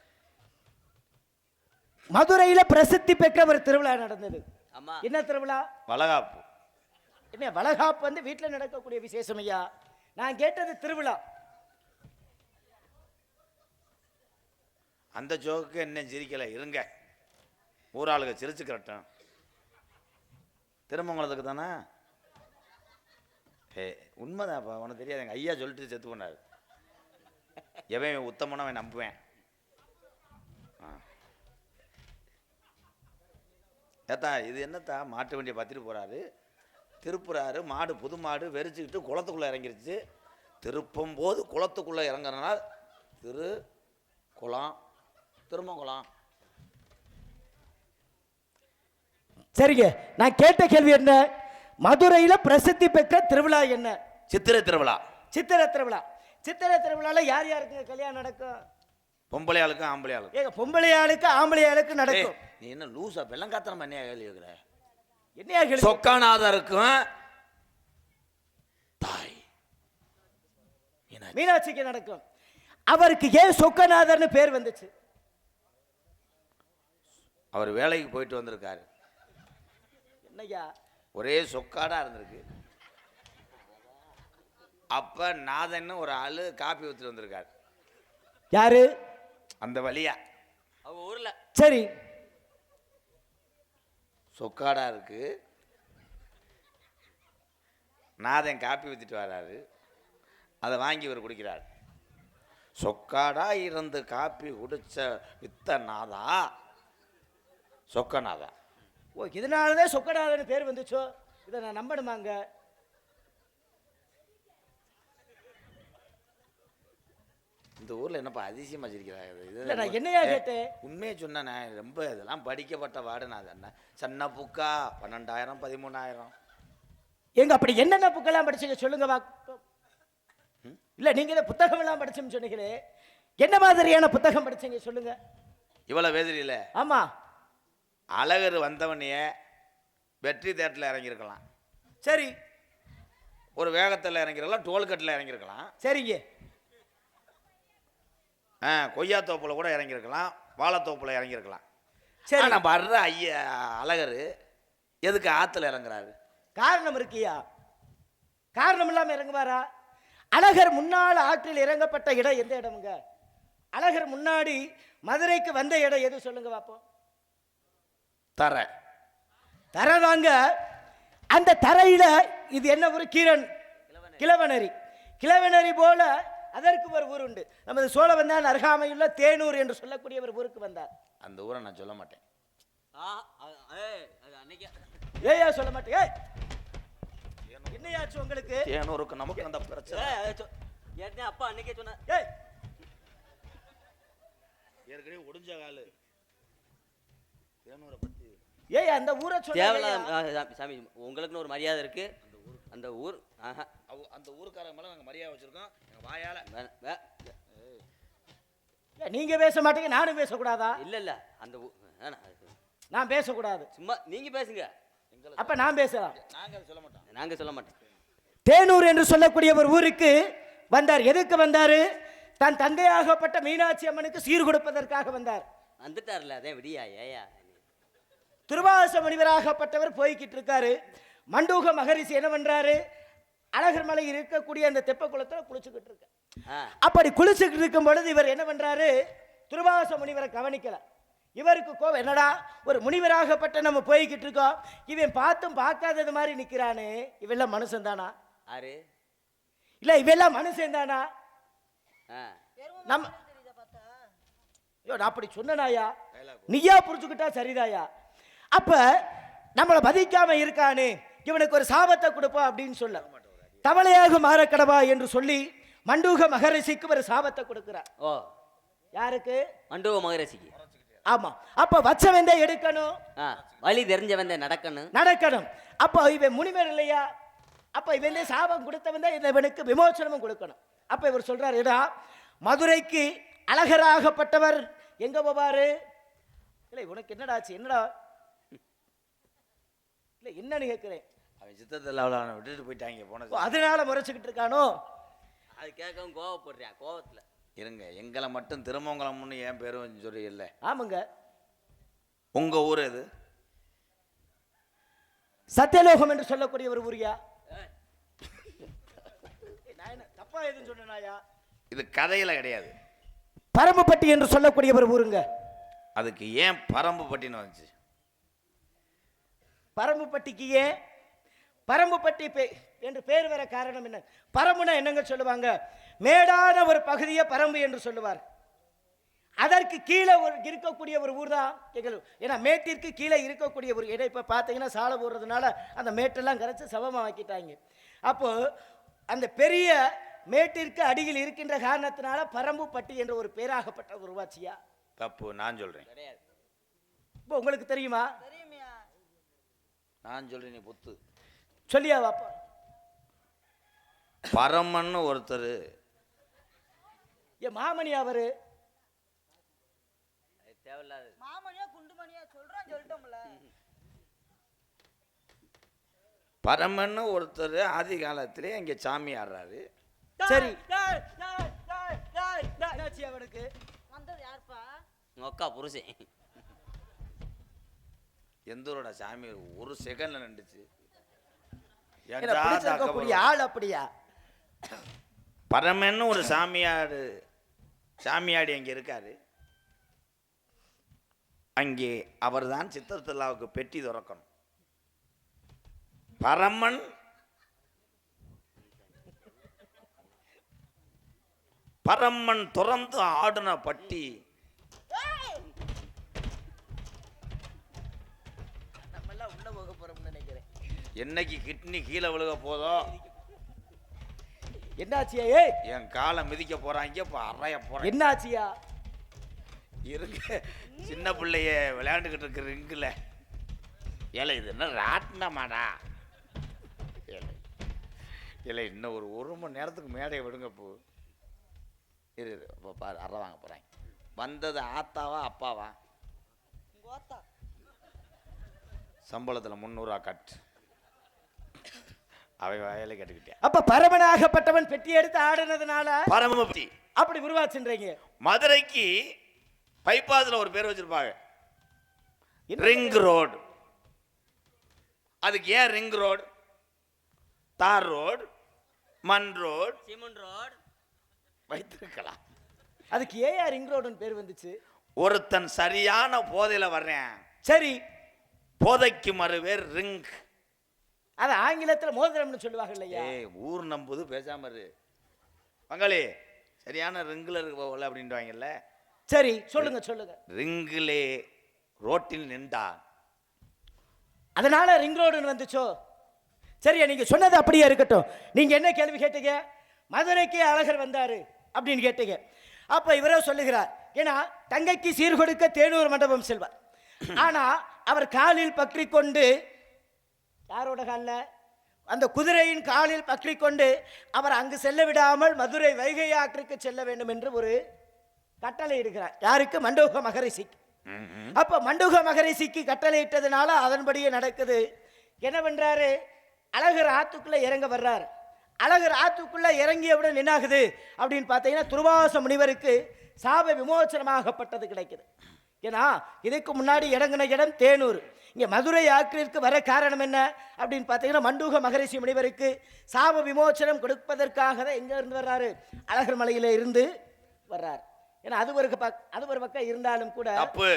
மதுரையில பிரசித்தி பெற்ற ஒரு திருவிழா நடந்தது. ஆமா. என்ன திருவிழா? வளகாப்பு. என்ன வளகாப்பு வந்து வீட்டில் நடக்கக்கூடிய விசேஷம் ஐயா. நான் கேட்டது திருவிழா. அந்த ஜோக்கு என்ன சிரிக்கலை, இருங்க ஊராளுக சிரிச்சுக்கிறட்டும். திருமங்கலத்துக்கு தானே? உண்மைதான்ப்பா, உனக்கு தெரியாது, எங்கள் ஐயா சொல்லிட்டு செத்து போனார். எவன் உத்தமனோ அவன் நம்புவேன். ஏத்தா இது என்னத்தா மாட்டு வண்டியை பத்திட்டு போகிறாரு, திருப்புறாரு, மாடு புது மாடு வெறிச்சுக்கிட்டு குளத்துக்குள்ளே இறங்கிருச்சு. திருப்பும் போது குளத்துக்குள்ளே இறங்குறதுனால திரு குளம் திருமங்குளம். சரிங்க, நான் கேட்ட கேள்வி என்ன? மதுரையில பிரசித்தி பெற்ற திருவிழா என்ன? சித்திரை திருவிழா. சித்திரை திருவிழா. சித்திரை திருவிழால யார் யாருக்கு கல்யாணம் நடக்கும்? பொம்பளை ஆளுக்கு ஆம்பளை ஆளுக்கு. ஏங்க பொம்பளை ஆளுக்கு ஆம்பளை ஆளுக்கு நடக்கும். நீ என்ன லூசா வெள்ளங்காத்தனம் பண்ணியா கேள்வி கேட்குற? என்னையா கேள்வி? சொக்காநாதருக்கும் தாய் மீனாட்சிக்கு நடக்கும். அவருக்கு ஏன் சொக்கநாதர்னு பேர் வந்துச்சு? அவர் வேலைக்கு போயிட்டு வந்திருக்காரு. என்னய்யா? ஒரே சொக்காடா இருந்திருக்கு. அப்ப நாதன்னு ஒரு ஆளு காப்பி ஊற்றிட்டு வந்திருக்காரு. யாரு? அந்த வழியா அவங்க ஊர்ல. சரி, சொக்காடா இருக்கு, நாதன் காப்பி ஊற்றிட்டு வர்றாரு, அதை வாங்கி இவர் குடிக்கிறார். சொக்காடா இருந்து காப்பி குடிச்ச வித்த நாதா சொக்கநாதா. ஓ இதனாலதான் சொக்கநாதன் பேர் வந்துச்சோ? இதை நான் நம்பணுமாங்க? இந்த ஊர்ல என்னப்பா அதிசயமா சிரிக்கிறாங்க. இல்ல, நான் என்னையா கேட்டேன்? உண்மையை சொன்னேன், ரொம்ப இதெல்லாம் படிக்கப்பட்ட வார்டு. நான் என்ன சன்ன புக்கா 12,000 13,000. எங்க அப்படி என்னென்ன புக்கெல்லாம் படிச்சீங்க சொல்லுங்க பாப்போம். இல்ல நீங்க இந்த புத்தகம் எல்லாம் படிச்சோம்னு சொன்னீங்களே, என்ன மாதிரியான புத்தகம் படிச்சீங்க சொல்லுங்க. இவ்வளவு வேதிரியில ஆமா, அழகர் வந்தவனையே வெற்றி தேட்டரில் இறங்கியிருக்கலாம், சரி, ஒரு வேகத்தில் இறங்கிருக்கலாம், டோல்கட்டில் இறங்கியிருக்கலாம், சரிங்க, கொய்யா தோப்பில் கூட இறங்கியிருக்கலாம், வாழைத்தோப்பில் இறங்கியிருக்கலாம். சரி. ஆனால் வர்ற ஐயா அழகர் எதுக்கு ஆற்றுல இறங்குறாரு? காரணம் இருக்கியா? காரணம் இல்லாம இறங்குவாரா? அழகர் முன்னாள் ஆற்றில் இறங்கப்பட்ட இடம் எந்த இடமுங்க? அழகர் முன்னாடி மதுரைக்கு வந்த இடம் எது சொல்லுங்க பாப்போம். தர தரதாங்க. அந்த தரையில இது என்ன ஊரு? கிழவனரி. கிழவனரி போல அதற்கு ஒரு ஊர் உண்டு. நமது சோழவந்தான் அருகாமையுள்ள தேனூர் என்று சொல்லக்கூடிய ஒரு ஊருக்கு வந்தார். அந்த ஊரை நான் சொல்ல மாட்டேன். ஏயா சொல்ல மாட்டேன்? என்னையாச்சு உங்களுக்கு? தேனூருக்கு நமக்கு அந்த பிரச்சனை. அப்பா அன்னைக்கே சொன்ன ஏற்கனவே ஒடிஞ்ச காலு தேனூரை பத்தி. ஏய் அந்த ஊரை தேவையில்ல சாமி, உங்களுக்குன்னு ஒரு மரியாதை இருக்கு. அந்த ஊர் அந்த ஊருக்காரங்க மேல நாங்க மரியாதை வச்சிருக்கோம். எங்க வாயால நீங்க பேச மாட்டீங்க, நானும் பேசக்கூடாதா? இல்ல அந்த நான் பேசக்கூடாது, சும்மா நீங்க பேசுங்க. அப்ப நான் பேசலாம். நாங்க சொல்ல மாட்டோம். தேனூர் என்று சொல்லக்கூடிய ஒரு ஊருக்கு வந்தார். எதுக்கு வந்தாரு? தன் தந்தையாகப்பட்ட மீனாட்சி அம்மனுக்கு சீர் கொடுப்பதற்காக வந்தார். வந்துட்டார்ல, அதே விடியா. ஏயா திருவாச முனிவராகப்பட்டவர் போய்கிட்டு இருக்காரு. மண்டூக மகரிஷி என்ன பண்றாரு? அழகர் மலை இருக்கக்கூடிய அந்த தெப்ப குளத்துல குளிச்சுக்கிட்டு இருக்க. அப்படி குளிச்சுக்கிட்டு இருக்கும் பொழுது இவர் என்ன பண்றாரு? திருவாச முனிவரை கவனிக்கல. இவருக்கு கோபம், என்னடா ஒரு முனிவராகப்பட்ட நம்ம போய்கிட்டு இருக்கோம், இவன் பார்த்தும் பார்க்காதது மாதிரி நிக்கிறானே, இவெல்லாம் மனுஷன் தானா? ஆறு இல்ல இவெல்லாம் மனுஷன் தானா? நம்ம அப்படி சொன்னாயா? நீயா புரிச்சுக்கிட்டா சரிதாயா? அப்ப நம்மளை மதிக்காம இருக்கானே, இவனுக்கு ஒரு சாபத்தை கொடுப்போம் அப்படின்னு சொல்ல, தவளையாக மாறக்கடவா என்று சொல்லி மண்டூக மகரிஷிக்கு ஒரு சாபத்தை கொடுக்கிறார். ஓ யாருக்கு? மண்டூக மகரிஷிக்கு. ஆமா. அப்ப வச்சவன் தான் எடுக்கணும், வழி தெரிஞ்சவன் நடக்கணும். அப்ப இவன் முனிவர் இல்லையா? அப்ப இவனே சாபம் கொடுத்தவன் தான் இவனுக்கு விமோசனமும் கொடுக்கணும். அப்ப இவர் சொல்றாரு, இதா மதுரைக்கு அழகராகப்பட்டவர் எங்க போவாரு? இல்லை உனக்கு என்னடாச்சு, என்னடா இல்லை என்னன்னு கேட்கிறேன். அவன் சித்தத்தில் அவ்வளோ அவனை விட்டுட்டு போயிட்டாங்க போனது. அதனால முறைச்சுக்கிட்டு இருக்கானோ? அது கேட்கவும் கோவப்படுறியா? கோவத்துல இருங்க, எங்களை மட்டும் திருமங்கலம்னு ஏன் பேரும் சொல்லி இல்லை. ஆமாங்க. உங்க ஊர் எது? சத்தியலோகம் என்று சொல்லக்கூடிய ஒரு ஊரியா? நான் என்ன தப்பா எதுன்னு சொன்னாயா? இது கதையில கிடையாது. பரம்புப்பட்டி என்று சொல்லக்கூடிய ஒரு ஊருங்க. அதுக்கு ஏன் பரம்புப்பட்டின்னு வந்துச்சு? பரம்புப்பட்டிக்கு ஏன் பரம்புப்பட்டி என்று பேர் வர காரணம் என்ன? பரம்புனா என்னங்க சொல்லுவாங்க? மேடான ஒரு பகுதியை பரம்பு என்று சொல்லுவார். அதற்கு கீழே இருக்கக்கூடிய ஒரு ஊர் தான் எங்கள். ஏன்னா மேட்டிற்கு கீழே இருக்கக்கூடிய ஒரு இடம். இப்போ பார்த்தீங்கன்னா சாலை போடுறதுனால அந்த மேட்டெல்லாம் கரைச்சி சமமாக ஆக்கிட்டாங்க. அப்போ அந்த பெரிய மேட்டிற்கு அடியில் இருக்கின்ற காரணத்தினால பரம்புப்பட்டி என்ற ஒரு பேராகப்பட்ட உருவாச்சியா? தப்பு, நான் சொல்றேன். கிடையாது. இப்போ உங்களுக்கு தெரியுமா? தெரியுமியா? நான் சொல்றேன், நீ புத்து சொல்லியா வாப்பா. பரமன்னு ஒருத்தர் என் மாமணி அவரு தேவையில்லாது. மாமணியா குண்டுமணியா சொல்றான், சொல்லிட்டோம்ல. பரமன்னு ஒருத்தர் ஆதி காலத்திலே இங்க சாமி ஆடுறாரு. சரி என்னாச்சு அவனுக்கு? வந்தது யாருப்பா? உங்க அக்கா புருஷன். எந்த ஊரோட சாமி ஒரு செகண்ட்ல நின்றுச்சு. ஆள் அப்படியா? பரமன்னு ஒரு சாமியாடி அங்க இருக்காரு. அங்கே அவர்தான் சித்திர திருவிழாவுக்கு பெட்டி திறக்கணும். பரமன் பரமன் திறந்து ஆடின பட்டி உள்ள போக போறோம்னு நினைக்கிறேன். என்னைக்கு கிட்னி கீழே விழுக போதோ, என்னாச்சியா? ஏய் என் காலை மிதிக்க போறாங்க, இப்ப அறைய போறேன். என்னாச்சியா? இருங்க, சின்ன பிள்ளைய விளையாண்டுக்கிட்டு இருக்கிற ரிங்குல ஏல இது என்ன ராட்டினமாடா? இல்லை இன்னும் ஒரு மணி நேரத்துக்கு மேடையை விடுங்க. போ இரு இப்போ பாரு, அறை வாங்க போகிறேன். வந்தது ஆத்தாவா அப்பாவா? கோத்தா. சம்பளத்தில் 300 கட். அவை வயலை கேட்டுக்கிட்டேன். அப்ப பரமனாகப்பட்டவன் பெட்டி எடுத்து ஆடுனதுனால பரமபதி அப்படி உருவாச்சுன்றீங்க. மதுரைக்கு பைபாஸ்ல ஒரு பேர் வச்சிருப்பாங்க, ரிங் ரோடு. அதுக்கு ஏன் ரிங் ரோடு? தார் ரோடு, மண் ரோடு, சிமெண்ட் ரோடு வைத்திருக்கலாம். அதுக்கு ஏன் ரிங் ரோடுன்னு பேர் வந்துச்சு? ஒருத்தன் சரியான போதையில வர்றேன், சரி, போதைக்கு மறுவேர் ரிங். அது ஆங்கிலத்துல மோதிரம்னு சொல்லுவாங்க இல்லையா? ஏய் ஊர் நம்புது, பேசாம இரு பங்காளி. சரியான ரிங்கில் இருக்க போகல அப்படின்வாங்கல்ல. சரி சொல்லுங்க சொல்லுங்க. ரிங்கிலே ரோட்டில் நின்றா, அதனால ரிங் ரோடுன்னு வந்துச்சோ? சரியா, நீங்க சொன்னது அப்படியே இருக்கட்டும். நீங்க என்ன கேள்வி கேட்டீங்க? மதுரைக்கு அழகர் வந்தாரு அப்படின்னு கேட்டீங்க. அப்ப இவரே சொல்லுகிறார், ஏன்னா தங்கைக்கு சீர்கொடுக்க தேனூர் மண்டபம் செல்வார். ஆனா அவர் காலில் பற்றி கொண்டு, யாரோட காலில்? அந்த குதிரையின் காலில் பற்றி கொண்டு அவர் அங்கு செல்ல விடாமல் மதுரை வைகை ஆற்றுக்கு செல்ல வேண்டும் என்று ஒரு கட்டளை இடுகிறார். யாருக்கு? மண்டூக மகரிஷிக்கு. அப்ப மண்டூக மகரிஷிக்கு கட்டளை இட்டதுனால அதன்படியே நடக்குது. என்ன பண்றாரு? அழகர் ஆத்துக்குள்ள இறங்க வர்றாரு. அழகர் ஆத்துக்குள்ள இறங்கியவுடன் என்ன ஆகுது அப்படின்னு பார்த்தீங்கன்னா, துர்வாச முனிவருக்கு சாப விமோசனமாகப்பட்டது கிடைக்குது. ஏன்னா இதுக்கு முன்னாடி இறங்கின இடம் தேனூர். இங்கே மதுரை ஆற்றிற்கு வர காரணம் என்ன அப்படின்னு பார்த்தீங்கன்னா, மண்டூக மகரிஷி முனிவருக்கு சாப விமோசனம் கொடுப்பதற்காக தான் எங்கே இருந்து வர்றாரு? அழகர் மலையில இருந்து வர்றார். ஏன்னா அது ஒரு பக்கம் இருந்தாலும் கூட தப்பு.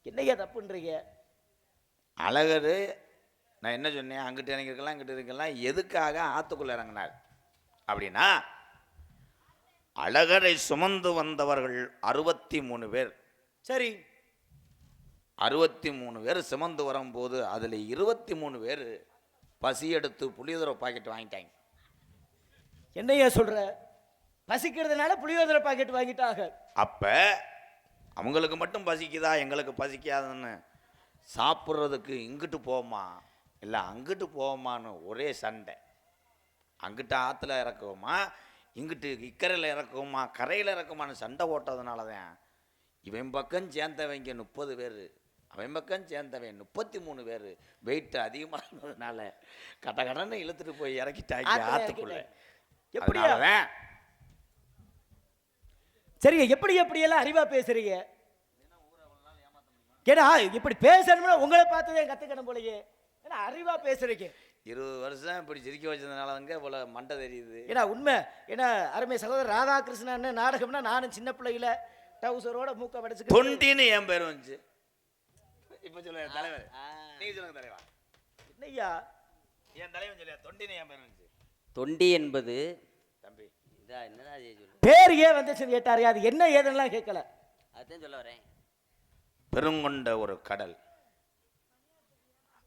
என்னையா தப்புன்றீங்க? அழகர், நான் என்ன சொன்னேன்? அங்கிட்டு இறங்கிருக்கலாம், இங்கிட்டு இருக்கலாம். எதுக்காக ஆத்துக்குள்ள இறங்கினார் அப்படின்னா, அழகரை சுமந்து வந்தவர்கள் 63 பேர். சரி, 63 பேர் சுமந்து வரும்போது அதில் 23 பேர் பசி எடுத்து புளியோதரை பாக்கெட் வாங்கிட்டாங்க. என்னையா சொல்ற? பசிக்கிறதுனால புளியோதரை பாக்கெட் வாங்கிட்டாங்க. அப்ப அவங்களுக்கு மட்டும் பசிக்குதா, எங்களுக்கு பசிக்காதுன்னு சாப்பிட்றதுக்கு இங்கிட்டு போமா, இல்லை அங்கிட்டு போவோமான்னு ஒரே சண்டை. அங்கிட்டு ஆற்றுல இறக்குவோமா, இங்கிட்டு இக்கரையில் இறக்குவோமா, கரையில் இறக்குமான்னு சண்டை ஓட்டதுனால தான் இவன் பக்கம் சேர்ந்தவங்க 30 பேர், அவன் பக்கம் சேர்ந்தவன் 33 பேர். வெயிட் அதிகமாக இருந்ததுனால கடன்னு இழுத்துட்டு போய் இறக்கிட்டாங்க ஆற்றுக்குள்ள. எப்படியா அதனாலதான் சரிங்க, எப்படியெல்லாம் அறிவா பேசுறீங்க? ஏன்னா இப்படி பேசணும்னா உங்களை பார்த்ததே கத்துக்கணும் போலயே. ஏன்னா அறிவா பேசுறீங்க. 20 வருஷம் இப்படி சிரிக்க வச்சதுனால தாங்க இவ்வளோ மண்டை தெரியுது. ஏன்னா உண்மை. ஏன்னா அருமை சகோதரர் ராதாகிருஷ்ணன் நாடகம்னா நானும் சின்ன பிள்ளையில டவுசரோட மூக்க வடிச்சு தொண்டின்னு என் பேர் வந்துச்சு. இப்போ சொல்ல தலைவர், நீங்க சொல்லுங்க தலைவா. என்னய்யா என் தலைவன் சொல்லியா தொண்டின்னு என் பேர் வந்துச்சு. தொண்டி என்பது தம்பி இதா என்னடா சொல்லு, பேர் ஏன் வந்துச்சுன்னு கேட்டாரு. அது என்ன ஏதுன்னெல்லாம் கேட்கல. அதான் சொல்ல வரேன். பெருங்கொண்ட ஒரு கடல்,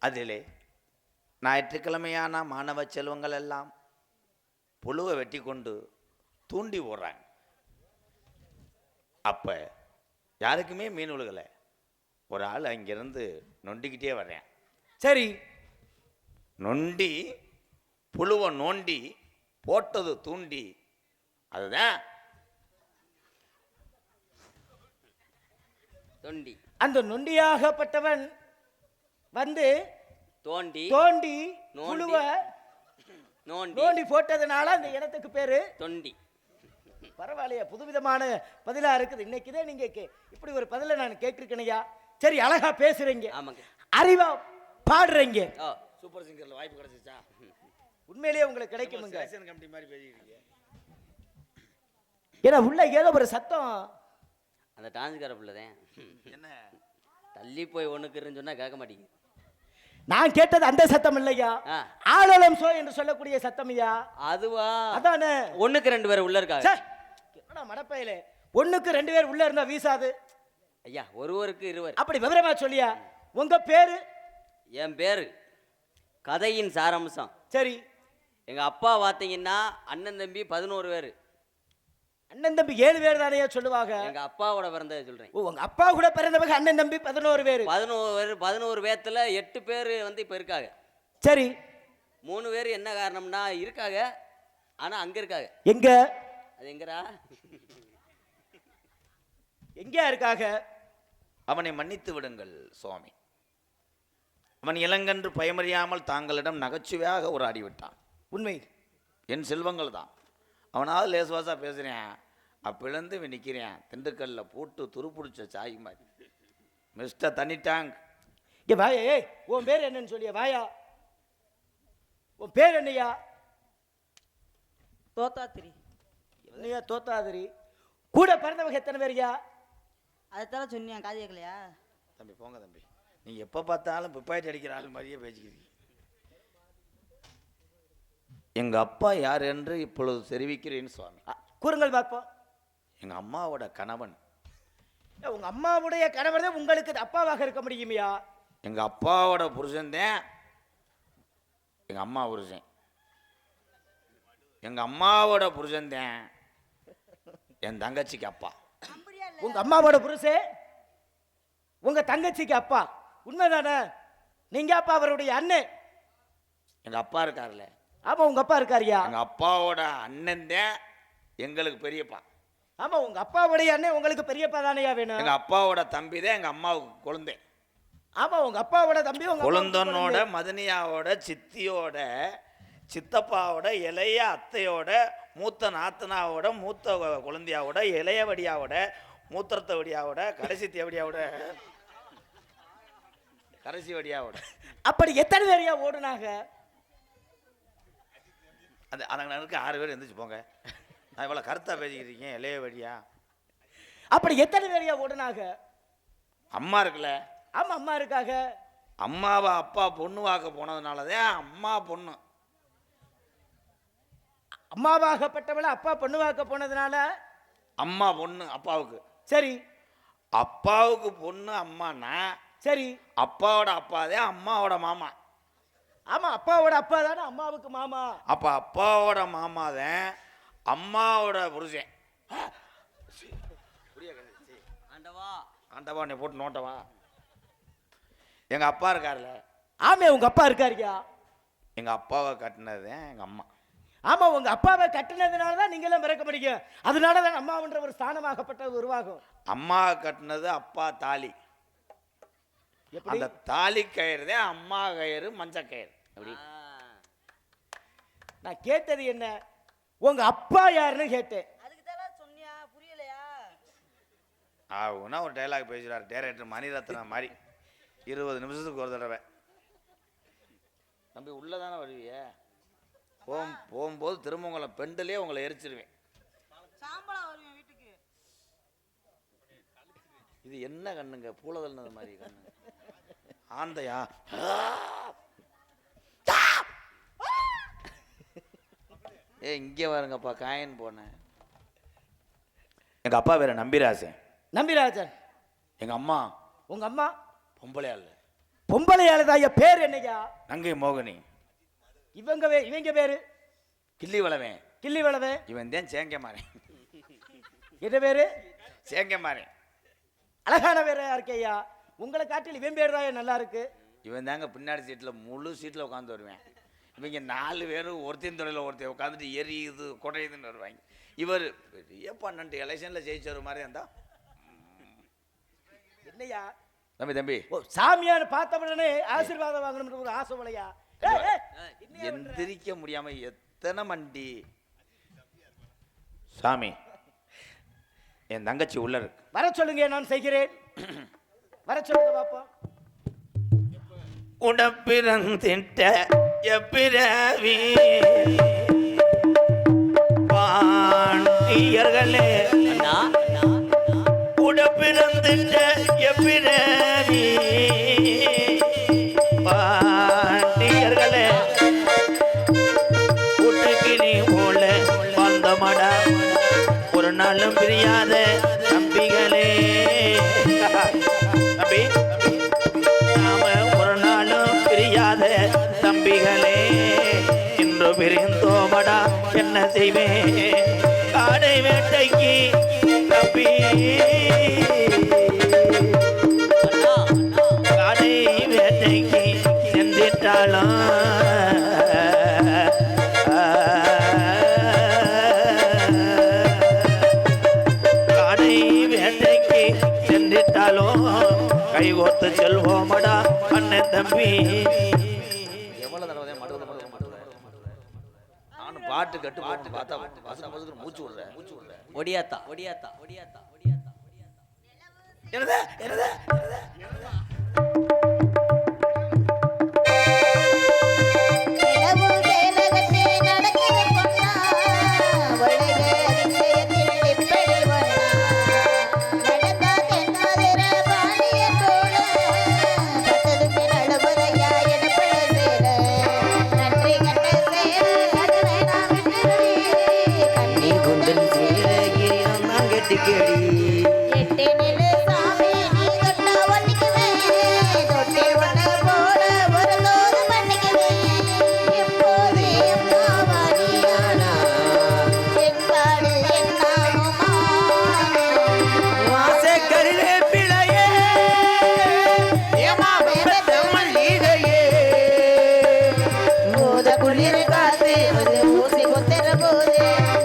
அதிலே ஞாயிற்றுக்கிழமையான மாணவ செல்வங்கள் எல்லாம் புழுவை வெட்டி கொண்டு தூண்டி போடுறாங்க. அப்போ யாருக்குமே மீன் விழுகலை. ஒரு ஆள் அங்கிருந்து நொண்டிக்கிட்டே வர்றேன். சரி, நொண்டி புழுவை நோண்டி போட்டது தூண்டி. அதுதான் தொண்டி. அந்த நொண்டியாகப்பட்டவன் வந்து தோண்டி தோண்டி நோண்டி, புழுவ நோண்டி நோண்டி போட்டதுனால அந்த இடத்துக்கு பேரு தொண்டி. பரவாயில்லையா, புதுவிதமான பதிலா இருக்குது. இன்னைக்குதான் நீங்க இப்படி ஒரு பதில நான் கேட்டிருக்கேனையா. சரி, அழகா பேசுறீங்க, ஆமாங்க. அறிவா பாடுறீங்க. ஓ, சூப்பர் சிங்கர்ல வாய்ப்பு கிடைச்சிச்சா? உண்மையிலேயே உங்களுக்கு கிடைக்குமுங்க. செலக்ஷன் கமிட்டி மாதிரி பேசிக்கிறீங்க. ஏன்னா உள்ள ஏதோ ஒரு சத்தம். அந்த டான்ஸ்கார பிள்ளைதான் என்ன தள்ளி போய் ஒண்ணுக்கு இருன்னு சொன்னா கேட்க மாட்டேங்குது. நான் கேட்டது அந்த சத்தம் இல்லையா, ஆ. ஆளலம் சோ என்று சொல்லக்கூடிய சத்தம்யா. அதுவா? அதானே. ஒண்ணுக்கு 2 பேர் உள்ள இருக்காங்க. என்னடா மடப்பையிலே, ஒண்ணுக்கு 2 பேர் உள்ள இருந்தா வீசாது. ஐயா, ஒருவருக்கு 2 அப்படி விவரமா சொல்லியா. உங்க பேரு? என் பேரு கதையின் சாரம்சம். சரி. எங்க அப்பா பார்த்தீங்கன்னா அண்ணன் தம்பி 11 பேர். அண்ணன் தம்பி 7 பேர் தானே சொல்லுவாங்க. எங்க அப்பாவோட பிறந்ததை சொல்றேன். ஓ, உங்க அப்பா கூட பிறந்தவங்க அண்ணன் தம்பி 11 பேர். 11 பேத்துல 8 பேர் வந்து இப்ப இருக்காங்க. சரி. 3 பேர் என்ன காரணம்னா இருக்காங்க, ஆனா அங்க இருக்காங்க. எங்க? அது எங்கடா? எங்க இருக்காங்க? அவனை மன்னித்து விடுங்கள் சுவாமி. அவன் இளங்கன்று பயமறியாமல் தாங்களிடம் நகைச்சுவையாக உரையாடி விட்டான். உண்மை. என் செல்வங்கள் தான். அவனாவது லேசுவாசா பேசுகிறேன், அப்பிழந்து நிற்கிறேன் திண்டுக்கல்ல போட்டு துருப்பிடிச்ச சாய் மாதிரி. மிஸ்டர் தனி டேங்க், ஏ வாயா, ஏய் உன் பேர் என்னன்னு சொல்லியா வாயா. உன் பேர் என்னையா? தோத்தாத்திரி. என்னையா தோத்தாதிரி? கூட பிறந்தவங்க எத்தனை பேர்யா? அதைத்தான சொன்னியா, காது கேட்கலையா? தம்பி போங்க தம்பி, நீங்கள் எப்போ பார்த்தாலும் பிப்பாயிட்டு அடிக்கிற ஆள் மாதிரியே பேசிக்கிறீங்க. எங்கள் அப்பா யார் என்று இப்பொழுது தெரிவிக்கிறேன் சுவாமி. கூறுங்கள் பார்ப்போம். எங்கள் அம்மாவோட கணவன். உங்க அம்மாவுடைய கணவர் தான் உங்களுக்கு அப்பாவாக இருக்க முடியுமையா? எங்கள் அப்பாவோட புருஷன்தான் எங்கள் அம்மா புருஷன். எங்கள் அம்மாவோட புருஷன்தான் என் தங்கச்சிக்கு அப்பா. உங்க அம்மாவோட புருஷன் உங்க தங்கச்சிக்கு அப்பா, உண்மைதானே? நீங்க அப்பா அவருடைய அண்ணன். எங்கள் அப்பா இருக்கார்ல. ஆமா, உங்க அப்பா இருக்காரியா? எங்கள் அப்பாவோட அண்ணன் தான் எங்களுக்கு பெரியப்பா. ஆமா, உங்க அப்பாவுடைய அண்ணன் உங்களுக்கு பெரியப்பா தானையா வேணும்? எங்கள் அப்பாவோட தம்பி தான் எங்கள் அம்மாவுக்கு குழந்தை. ஆமா, உங்க அப்பாவோட தம்பி உங்க குழந்தனோட மதனியாவோட சித்தியோட சித்தப்பாவோட இளைய அத்தையோட மூத்த நாத்தனாவோட மூத்த குழந்தையாவோட இளைய வடியாவோட மூத்திரத்த வடியாவோட கடைசி தேவடியாவோட கடைசி வடியாவோட. அப்படி எத்தனை பேரையா ஓடுனாங்க? அந்த எனக்கு 6 பேர் எந்திரிச்சு போங்க. நான் இவ்வளோ கருத்தாக பேசிக்கிட்டு இளைய வடியா. அப்படி எத்தனை பேரையா ஓடுனாங்க? அம்மா இருக்குல்ல. ஆமா, அம்மா இருக்காங்க. அம்மாவை அப்பா பொண்ணு வாக்க போனதுனாலதான் அம்மா பொண்ணு. அம்மாவாகப்பட்டவள அப்பா பொண்ணுவாக்க போனதுனால அம்மா பொண்ணு அப்பாவுக்கு. சரி. அப்பாவுக்கு பொண்ணு அம்மானா சரி. அப்பாவோட அப்பாதான் அம்மாவோட மாமா. ஆமா, அப்பாவோட அப்பா தானே அம்மாவுக்கு மாமா. அப்ப அப்பாவோட மாமா தான் அம்மாவோட புருஷன். ஆண்டவா, ஆண்டவா நீ போட்டு நோட்டவா. எங்க அப்பா இருக்காருல்ல, ஆமே உங்க அப்பா இருக்காருயா. எங்கள் அப்பாவை கட்டினது எங்கள் அம்மா. ஆமா உங்க அப்பாவை கட்டினதுனால தான் நீங்க எல்லாம் பிறக்க முடியுங்க. அதனால தான் அம்மாவுன்ற ஒரு ஸ்தானமாகப்பட்டது உருவாகும். அம்மா கட்டினது அப்பா தாலி. எப்படி? அந்த தாலி கயிறு தான் அம்மா கயிறு, மஞ்சள் கயிறு. அப்படி நான் கேட்டது என்ன, உங்க அப்பா யாருன்னு கேட்டேன். அதுக்கு தான் சொன்னியா, புரியலையா? ஆகுனா ஒரு டைலாக் பேசுகிறார் டைரக்டர் மணிரத்னம் மாதிரி 20 நிமிஷத்துக்கு ஒரு தடவை. தம்பி உள்ளே தானே வருவிய, போகும்போது திரும்ப உங்களை பெண்டிலே உங்களை எரிச்சிருவேன். சாம்பலா வருவேன் வீட்டுக்கு. இது என்ன கண்ணுங்க, பூலதல்னது மாதிரி கண்ணு. ஆந்தையா? இங்கே வருங்கப்பா, காயின் போனேன். எங்கள் அப்பா பேர் நம்பிராசன். நம்பிராஜன். எங்கள் அம்மா உங்க அம்மா பொம்பளையாள். பொம்பளையாளுதான். ஐயா பேர் என்னையா? நங்கை மோகினி. இவங்க பேரு கிள்ளி வளவன். கிள்ளி வளவே. இவன் தான் சேங்க மாறேன். என்ன பேரு? சேங்க மாறேன். அழகான பேரா இருக்கையா. உங்களை காட்டில் இவன் பேர் தான் நல்லா இருக்கு. இவன் தாங்க பின்னாடி சீட்டில் முழு சீட்டில் உட்காந்து வருவேன். இவங்க 4 பேரும் ஒருத்தையும் துறையில் ஒருத்தையும் உட்காந்துட்டு எரியுது குறையுதுன்னு வருவாங்க. இவர் பெரிய 12 எலெக்ஷனில் ஜெயிச்ச மாதிரி இருந்தா. என்னையா தம்பி ஓ சாமியான்னு பார்த்த உடனே ஆசீர்வாதம் வாங்கணும்ன்ற ஒரு ஆசை வளையா? எந்திரிக்க முடியாம எத்தனை மண்டி. சாமி, என் தங்கச்சி உள்ள இருக்கு. வர சொல்லுங்க, நான் செய்கிறேன். வர சொல்லுங்க பாப்போம். உடப்பிறந்திட்ட எப்பிறவி பாண்டியர்களே, உடப்பிறந்திட்ட எப்பிறவி பாண்டியர்களே, கூட்டுக்கிளி போல வந்தமடா ஒரு நாளும் பிரியாத நம்பிகளே. நம்பி நாம ஒரு நாளும் பிரியாத தம்பிகளே, இன்று பிரிந்தோமடா என்ன செய்வேன் காடை வேட்டைக்கு தம்பி. காடை வேட்டைக்கு சென்றிட்டாலும் காடை வேட்டைக்கு சென்றிட்டாலும் கைகோர்த்து செல்வோமடா அண்ணன் தம்பி. எவ்வளவு தடவை நானும் பாட்டு கட்டு பாட்டு பார்த்தா மூச்சு விடுறேன். ஒடியாத்தா ஒடியாத்தா ஒடியாத்தா ஒடியாத்தா என்னது என்னது நிலவு சேலை கட்டி நடக்குது பொன்னா, உலக அதிசயத்தில் இப்படி ஒன்னா. நடந்தா தென்னாதிர பாண்டியன் போல, பட்டதுக்கு நடுமுறையா எடுப்பட சேல. நன்றி கண்ட சேல அது வேணாம் விட்டுடி, கண்ணீர் குண்டல் சேல கிரியம் கெட்டி கேடி. எட்டு நிலு சாமி நீ தொட்டா ஒட்டிக்குவேன், தொட்டி ஒன்ன போல ஒரு தோது பண்ணிக்குவேன். எப்போது எம்மாவாடியானா என்பாடு என்னாகுமா? வாசக்கரிலே பிழையே மல்லிகையே, மூத குளிர் காத்து அது ஊசி குத்துற போது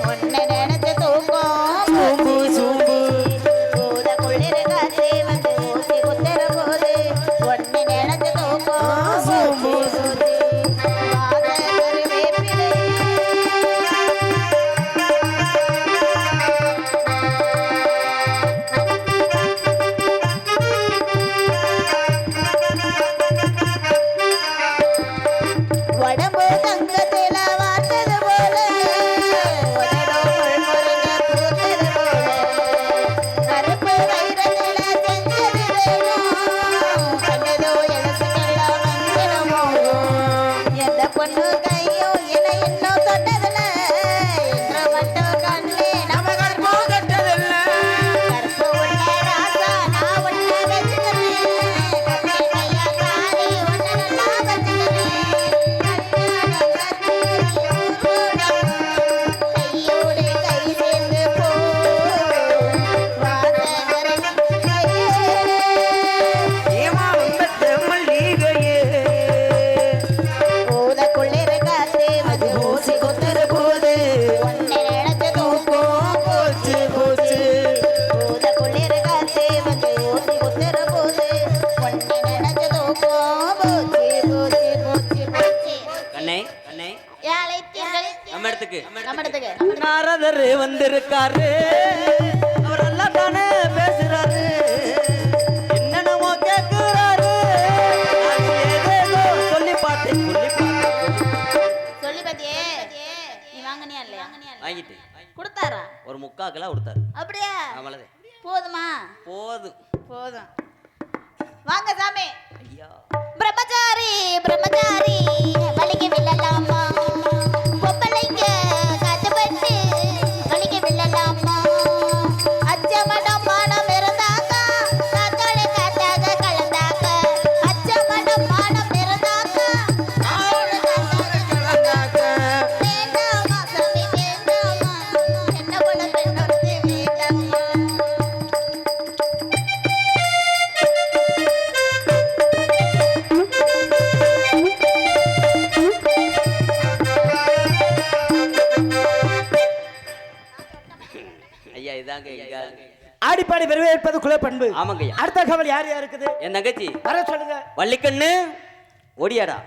உன்னை நினைச்சு தூக்கம் சூம்பு சூம்பு பாத்துக்க. நாரதர் வந்திருக்காரு, அவர் எல்லாம் தானே பேசுறாரு, என்னென்னமோ கேட்கிறாரு, ஏதேதோ சொல்லி பார்த்தேன். சொல்லி பாத்தியே, நீ வாங்கினியா இல்லையா? வாங்கிட்டு கொடுத்தாரா? ஒரு 3/4 கிலோ கொடுத்தாரு. அப்படியா? அவ்வளவுதான். போதுமா? போதும். போதும். வாங்க சாமி. ஐயா பிரம்மச்சாரி பிரம்மச்சாரி வலிக்கு விழலாமா, பொம்பளைங்க காத்துப்பட்டு வலிக்கு விழலாமா, அச்சமடம் மானம் இருந்தாக்கா காத்தோட காத்தாக கலந்தாக்க, அச்சமடம் மானம் இருந்தாக்கா காத்தோட காத்தாக கலந்தாக்க, வேண்டாமா சாமி வேண்டாமா, என்ன போல பெண்ணொருத்தி வேண்டாமா. ஐயா இதாங்க எங்க ஆடிப்பாடி வரவேற்பது குல பண்பு. ஆமாங்க ஐயா. அடுத்த கவல் யார் யாருக்குது? என் தங்கச்சி வர சொல்லுங்க. வள்ளிக்கண்ணு ஓடியாடா.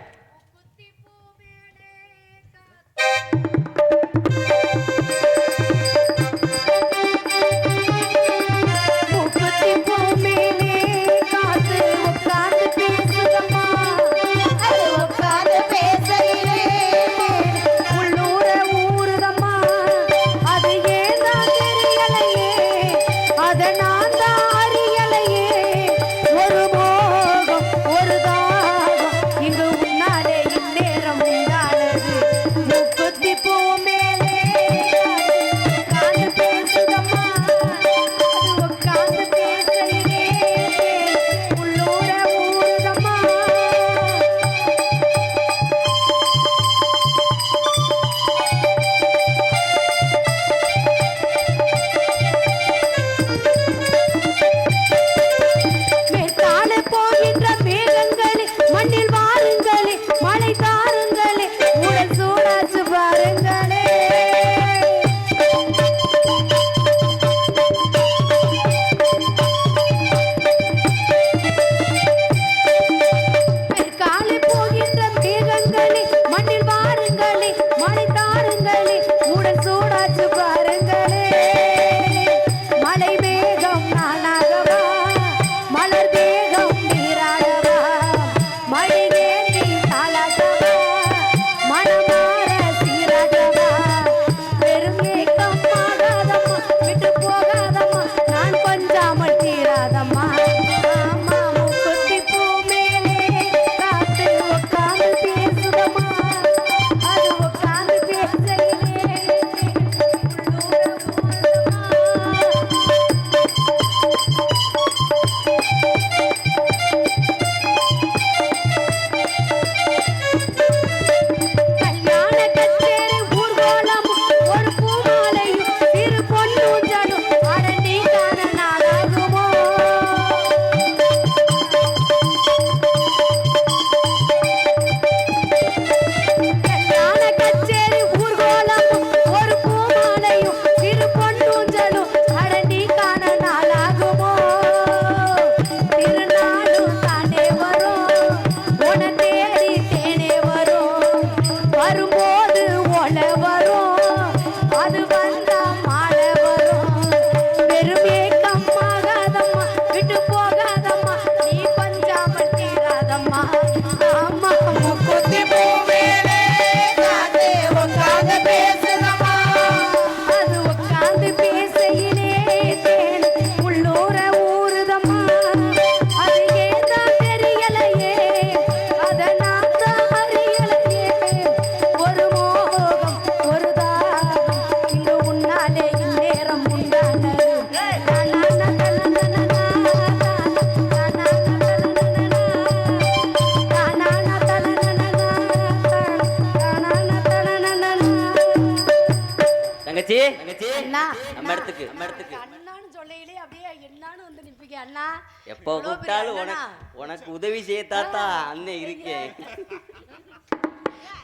நம்ம இடத்துக்கு அண்ணான்னு சொல்லையிலே அப்படியே என்னான்னு வந்து நிப்பீங்க அண்ணா. எப்போ இவ்வளவு பெரிய கூப்பிட்டாலும் அண்ணனா? உனக்கு உதவி செய்ய தாத்தா அண்ணன் இருக்கேன்.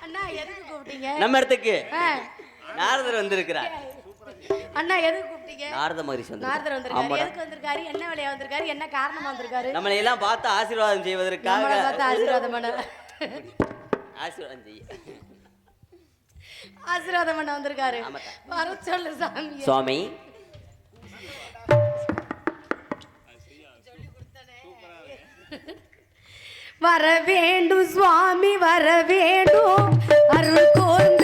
அண்ணா எதுக்கு கூப்பிட்டீங்க? நம்ம இடத்துக்கு ஆ. நாரதர் வந்திருக்கிறார். அண்ணா எதுக்கு கூப்பிட்டீங்க? நாரத மகரிஷி நாரதர் வந்திருக்காரு. ஆமாடா. எதுக்கு வந்திருக்காரு? என்ன வேலையா வந்திருக்காரு? என்ன காரணமா வந்திருக்காரு? நம்மளை எல்லாம் பார்த்து ஆசீர்வாதம் செய்வதற்காக நம்மளை பார்த்து ஆசீர்வாதம் பண்ண. ஆசீர்வாதம் செய்ய ஆசீர்வாதம் பண்ண வந்திருக்காரு. ஆமாத்தா. வர சொல்லு சாமி. சுவாமி வர வேண்டும் சுவாமி வர வேண்டும் அருள் கோர்ந்து